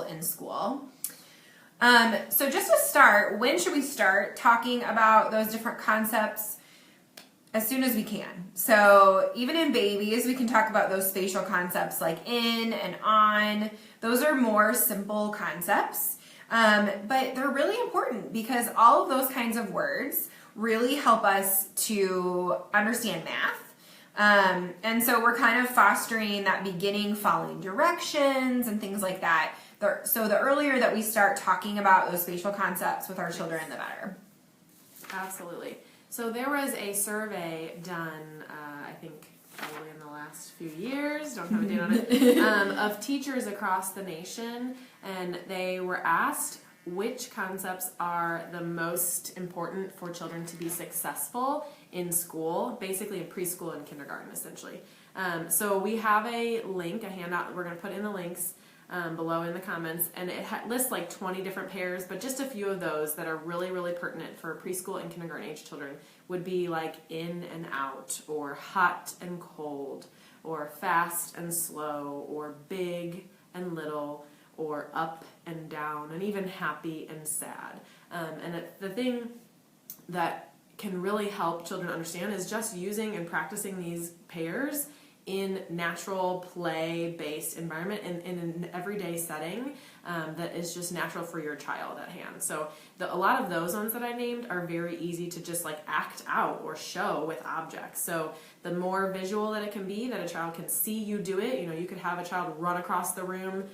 in school. So just to start, when should we start talking about those different concepts? As soon as we can. So even in babies, we can talk about those spatial concepts like in and on. Those are more simple concepts, but they're really important because all of those kinds of words really help us to understand math. And so we're kind of fostering that beginning, following directions and things like that. So the earlier that we start talking about those spatial concepts with our children, the better. Absolutely. So there was a survey done, I think probably in the last few years, don't have a date on it, of teachers across the nation, and they were asked which concepts are the most important for children to be successful in school, basically in preschool and kindergarten, essentially. So we have a link, a handout, we're going to put in the links below in the comments, and it lists like 20 different pairs, but just a few of those that are really, really pertinent for preschool and kindergarten age children would be like in and out, or hot and cold, or fast and slow, or big and little, or up and down, and even happy and sad. And the thing that can really help children understand is just using and practicing these pairs in natural play-based environment in an everyday setting that is just natural for your child at hand. So a lot of those ones that I named are very easy to just like act out or show with objects. So the more visual that it can be, that a child can see you do it, you could have a child run across the room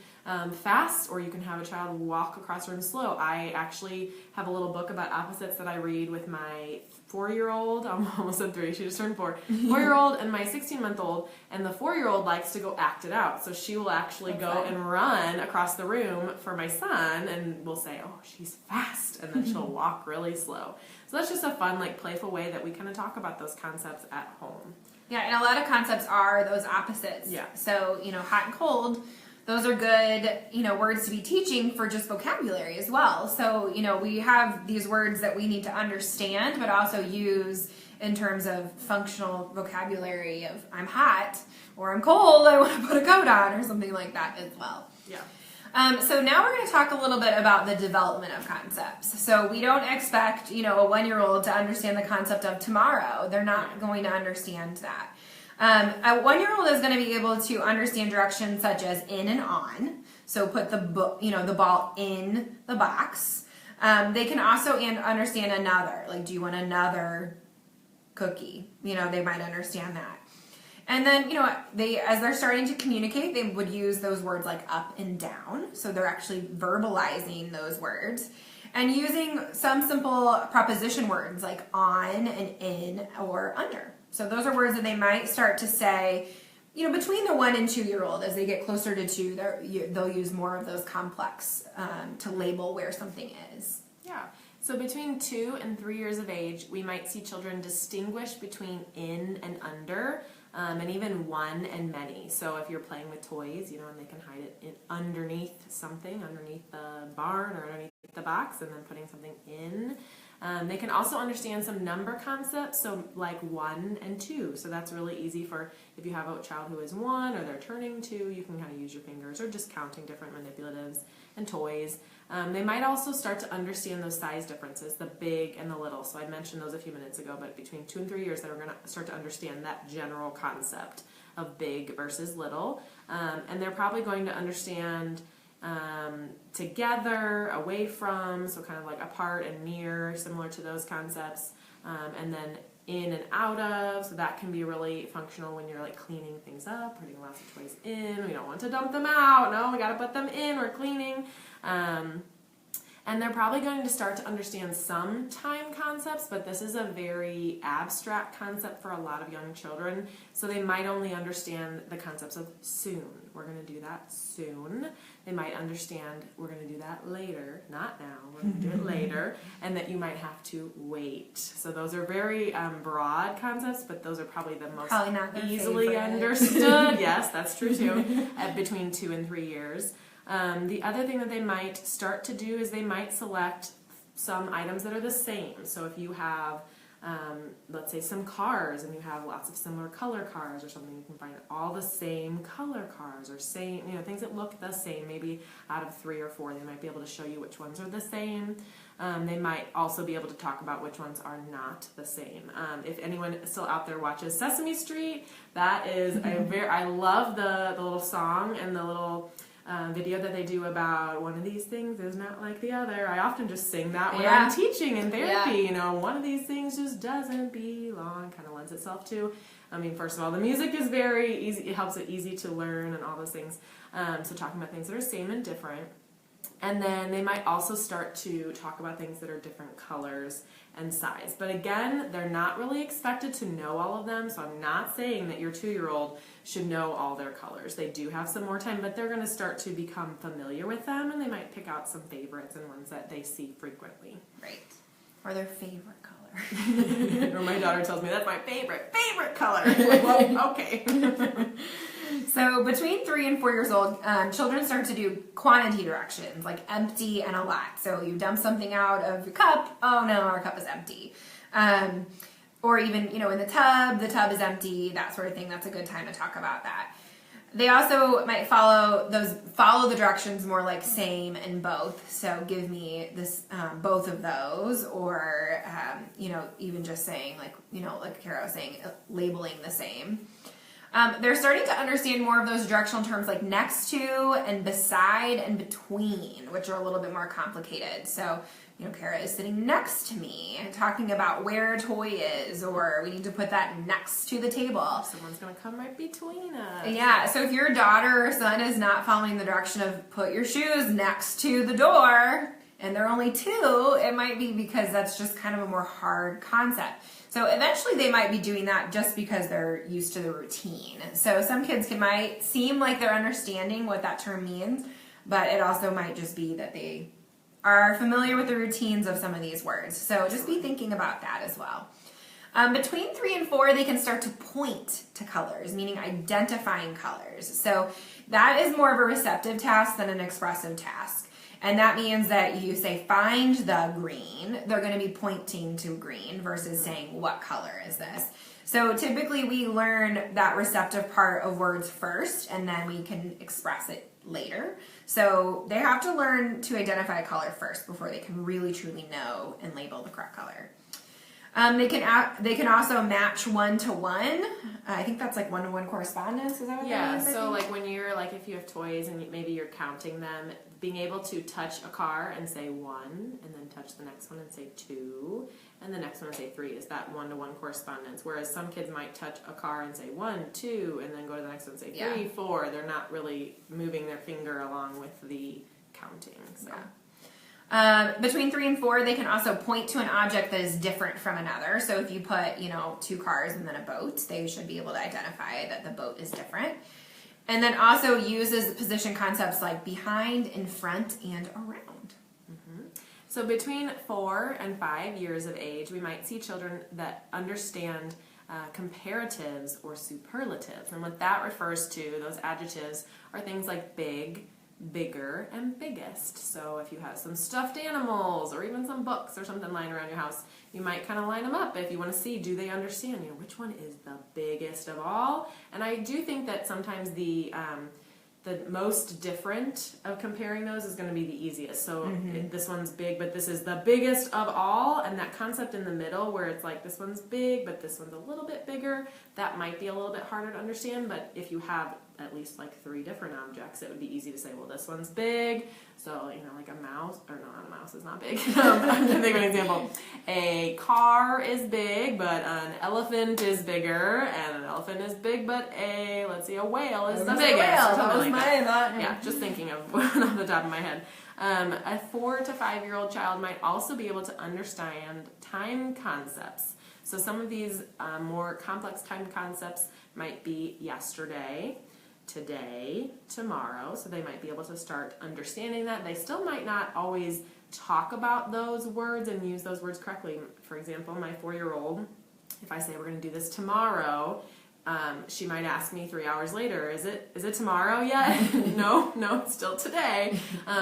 fast, or you can have a child walk across the room slow. I actually have a little book about opposites that I read with my 4-year-old, I'm almost at 3, she just turned 4, 4-year-old and my 16-month-old, and the 4-year-old likes to go act it out. So she will actually go and run across the room for my son, and we'll say, oh, she's fast, and then she'll walk really slow. So that's just a fun, like, playful way that we kind of talk about those concepts at home. Yeah, and a lot of concepts are those opposites. Yeah. So, hot and cold, those are good, words to be teaching for just vocabulary as well. So, we have these words that we need to understand, but also use in terms of functional vocabulary of I'm hot or I'm cold, I want to put a coat on or something like that as well. Yeah. So now we're going to talk a little bit about the development of concepts. So we don't expect, a 1-year-old to understand the concept of tomorrow. They're not going to understand that. A 1-year-old is going to be able to understand directions such as in and on. So put the ball in the box. They can also understand another. Like, do you want another cookie? They might understand that. And then, as they're starting to communicate, they would use those words like up and down. So they're actually verbalizing those words. And using some simple preposition words like on and in or under. So those are words that they might start to say, between the 1 and 2-year-old. As they get closer to 2, they'll use more of those complex to label where something is. Yeah. So between 2 and 3 years of age, we might see children distinguish between in and under, and even one and many. So if you're playing with toys, and they can hide it underneath something, underneath the barn or underneath the box, and then putting something in. They can also understand some number concepts, so like 1 and 2. So that's really easy for if you have a child who is 1 or they're turning 2, you can kind of use your fingers or just counting different manipulatives and toys. They might also start to understand those size differences, the big and the little. So I mentioned those a few minutes ago, but between 2 and 3 years, they're going to start to understand that general concept of big versus little. And they're probably going to understand together, away from, so kind of like apart and near, similar to those concepts. And then in and out of, so that can be really functional when you're like cleaning things up, putting lots of toys in. We don't want to dump them out. No, we got to put them in. We're cleaning. And they're probably going to start to understand some time concepts, but this is a very abstract concept for a lot of young children. So they might only understand the concepts of soon. We're going to do that soon. They might understand we're going to do that later, not now, we're going to do it later, and that you might have to wait. So those are very broad concepts, but those are probably the most easily understood. Yes, that's true too, at between 2 and 3 years. The other thing that they might start to do is they might select some items that are the same. So if you have let's say some cars, and you have lots of similar color cars or something, you can find all the same color cars or same, things that look the same. Maybe out of 3 or 4, they might be able to show you which ones are the same. They might also be able to talk about which ones are not the same. If anyone still out there watches Sesame Street, that is I love the little song and the little video that they do about one of these things is not like the other. I often just sing that when I'm teaching in therapy. One of these things just doesn't belong. Kind of lends itself to. First of all, the music is very easy. It helps it easy to learn and all those things. So talking about things that are same and different. And then they might also start to talk about things that are different colors and size. But again, they're not really expected to know all of them, so I'm not saying that your 2-year-old should know all their colors. They do have some more time, but they're going to start to become familiar with them, and they might pick out some favorites and ones that they see frequently. Right. Or their favorite color. Or my daughter tells me, that's my favorite color. Well, okay. So between 3 and 4 years old, children start to do quantity directions, like empty and a lot. So you dump something out of your cup, oh no, our cup is empty. Or even, in the tub is empty, that sort of thing. That's a good time to talk about that. They also might follow the directions more like same and both. So give me this, both of those, or, even just saying like Kara was saying, labeling the same. They're starting to understand more of those directional terms like next to and beside and between, which are a little bit more complicated. So, Kara is sitting next to me and talking about where a toy is, or we need to put that next to the table. Someone's going to come right between us. Yeah, so if your daughter or son is not following the direction of put your shoes next to the door, and they're only 2, it might be because that's just kind of a more hard concept. So eventually they might be doing that just because they're used to the routine. So some kids might seem like they're understanding what that term means, but it also might just be that they are familiar with the routines of some of these words. So just be thinking about that as well. Between 3 and 4, they can start to point to colors, meaning identifying colors. So that is more of a receptive task than an expressive task. And that means that you say, find the green. They're going to be pointing to green versus saying, what color is this? So typically we learn that receptive part of words first, and then we can express it later. So they have to learn to identify a color first before they can really truly know and label the correct color. They can also match 1-to-1. I think that's like 1-to-1 correspondence. Is that what that means? So like when you're if you have toys and maybe you're counting them, being able to touch a car and say 1, and then touch the next one and say 2, and the next one and say 3 is that 1-to-1 correspondence. Whereas some kids might touch a car and say 1, 2, and then go to the next one and say 3, 4. They're not really moving their finger along with the counting. So. Yeah. Between 3 and 4, they can also point to an object that is different from another. So if you put, 2 cars and then a boat, they should be able to identify that the boat is different. And then also uses position concepts like behind, in front, and around. Mm-hmm. So between 4 and 5 years of age, we might see children that understand comparatives or superlatives. And what that refers to, those adjectives, are things like big, bigger, and biggest. So if you have some stuffed animals or even some books or something lying around your house, you might kind of line them up if you want to see, do they understand, which one is the biggest of all? And I do think that sometimes the most different of comparing those is going to be the easiest. So this one's big, but this is the biggest of all, and that concept in the middle where it's like this one's big, but this one's a little bit bigger, that might be a little bit harder to understand. But if you have at least 3 different objects, it would be easy to say, well, this one's big. So, like a mouse, or no, not a mouse is not big. I'm going to think of an example. A car is big, but an elephant is bigger, and an elephant is big, but a whale is the biggest. That was my thought. Yeah, just thinking of one off the top of my head. A 4 to 5-year-old child might also be able to understand time concepts. So some of these more complex time concepts might be yesterday, today, tomorrow, so they might be able to start understanding that. They still might not always talk about those words and use those words correctly. For example, my 4-year-old, if I say we're going to do this tomorrow, she might ask me 3 hours later, is it tomorrow yet? No, it's still today.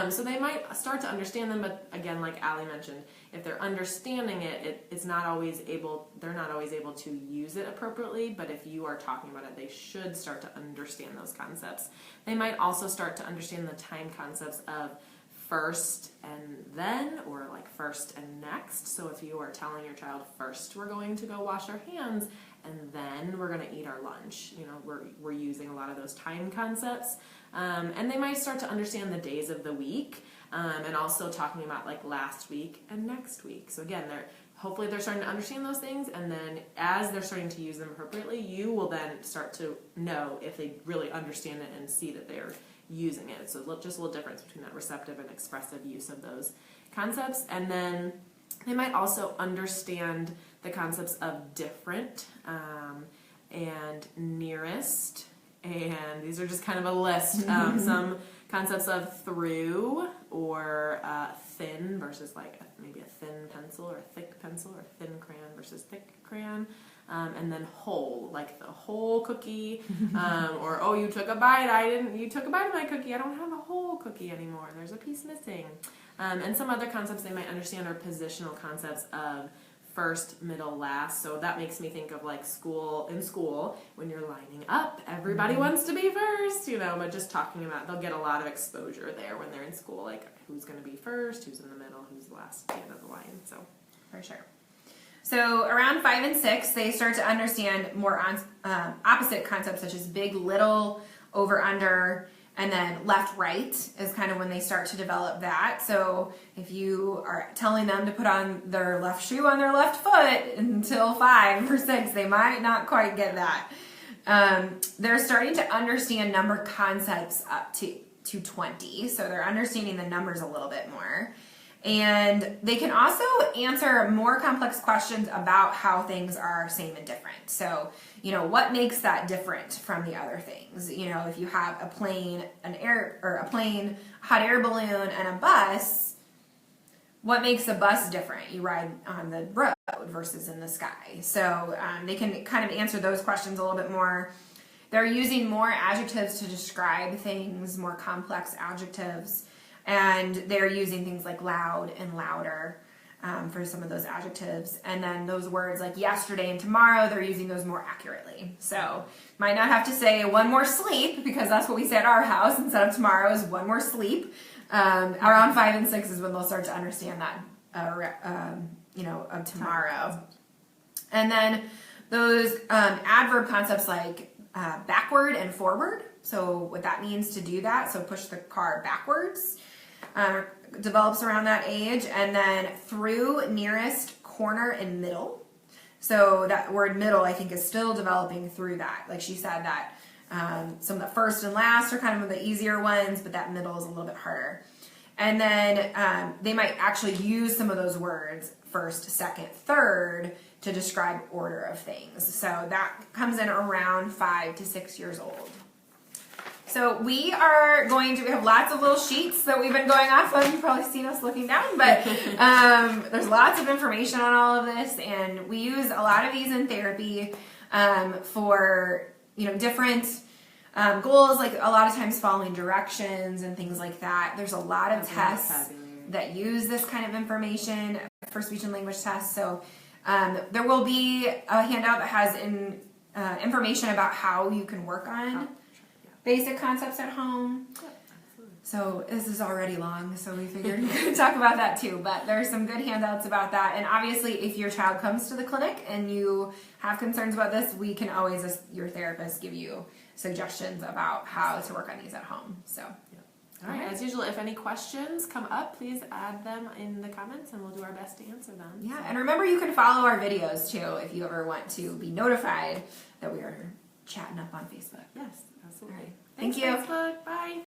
So they might start to understand them, but again, like Allie mentioned, if they're understanding it, they're not always able to use it appropriately, but if you are talking about it, they should start to understand those concepts. They might also start to understand the time concepts of first and then, or like first and next. So if you are telling your child, first we're going to go wash our hands and then we're going to eat our lunch, we're using a lot of those time concepts. And they might start to understand the days of the week, and also talking about like last week and next week. So again, hopefully they're starting to understand those things, and then as they're starting to use them appropriately, you will then start to know if they really understand it and see that they're using it. So just a little difference between that receptive and expressive use of those concepts. And then they might also understand the concepts of different, and nearest, and these are just kind of a list. Some concepts of through, or thin versus like maybe a thin pencil or a thick pencil, or thin crayon versus thick crayon. And then whole, like the whole cookie, or oh, you took a bite. You took a bite of my cookie. I don't have a whole cookie anymore. There's a piece missing. And some other concepts they might understand are positional concepts of first, middle, last. So that makes me think of like in school, when you're lining up, everybody wants to be first, but just talking about, they'll get a lot of exposure there when they're in school, like who's going to be first, who's in the middle, who's last at the end of the line. So For sure. So around 5 and 6, they start to understand more opposite concepts such as big, little, over, under, and then left, right is kind of when they start to develop that. So if you are telling them to put on their left shoe on their left foot until 5 or 6, they might not quite get that. They're starting to understand number concepts up to 20. So they're understanding the numbers a little bit more. And they can also answer more complex questions about how things are same and different. So, what makes that different from the other things? If you have a plane, hot air balloon, and a bus, what makes a bus different? You ride on the road versus in the sky. So they can kind of answer those questions a little bit more. They're using more adjectives to describe things, more complex adjectives. And they're using things like loud and louder for some of those adjectives. And then those words like yesterday and tomorrow, they're using those more accurately. So might not have to say one more sleep, because that's what we say at our house. Instead of tomorrow is one more sleep. Around 5 and 6 is when they'll start to understand that, of tomorrow. And then those adverb concepts like backward and forward. So what that means to do that, so push the car backwards, develops around that age. And then through, nearest, corner, and middle. So that word middle, I think, is still developing through that. Like she said that some of the first and last are kind of the easier ones, but that middle is a little bit harder. And then they might actually use some of those words, first, second, third, to describe order of things. So that comes in around 5 to 6 years old. So we have lots of little sheets that we've been going off of. You've probably seen us looking down, but there's lots of information on all of this, and we use a lot of these in therapy for different goals, like a lot of times following directions and things like that. There's a lot of tests that use this kind of information for speech and language tests. So there will be a handout that has information about how you can work on basic concepts at home. So this is already long, so we figured we could talk about that too. But there are some good handouts about that. And obviously, if your child comes to the clinic and you have concerns about this, we can always, as your therapist, give you suggestions about how to work on these at home. So, all right. As usual, if any questions come up, please add them in the comments, and we'll do our best to answer them. Yeah, and remember, you can follow our videos too if you ever want to be notified that we are chatting up on Facebook. Yes, absolutely. All right. Thank you. Thanks, Facebook. Bye.